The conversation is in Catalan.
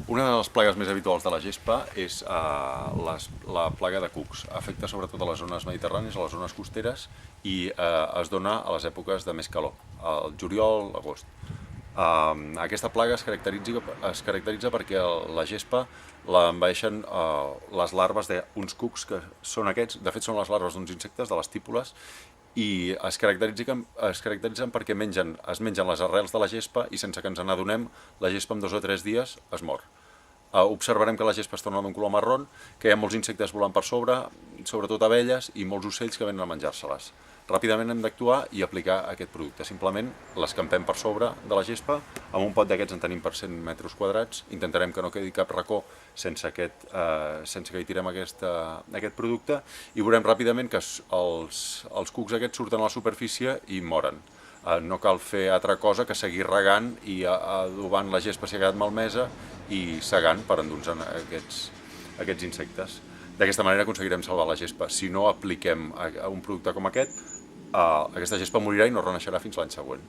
Una de les plagues més habituals de la gespa és la plaga de cucs. Afecta sobretot a les zones mediterrànies, a les zones costeres i es dona a les èpoques de més calor, al juliol, l'agost. Aquesta plaga es caracteritza perquè la gespa l'envaeixen les larves d'uns cucs que són aquests, de fet són les larves d'uns insectes, de les típules, i es caracteritzen perquè es mengen les arrels de la gespa i sense que ens n'adonem la gespa en 2 o 3 dies es mor. Observarem que la gespa es torna d'un color marrón, que hi ha molts insectes volant per sobre, sobretot abelles i molts ocells que venen a menjar-se-les. Ràpidament hem d'actuar i aplicar aquest producte. Simplement l'escampem per sobre de la gespa, amb un pot d'aquests en tenim per 100 metres quadrats, intentarem que no quedi cap racó sense que hi tirem aquest producte i veurem ràpidament que els cucs aquests surten a la superfície i moren. No cal fer altra cosa que seguir regant i adobant la gespa si ha quedat malmesa i segant per endur-nos aquests insectes. D'aquesta manera aconseguirem salvar la gespa. Si no apliquem un producte com aquest, aquesta gespa morirà i no renaixerà fins l'any següent.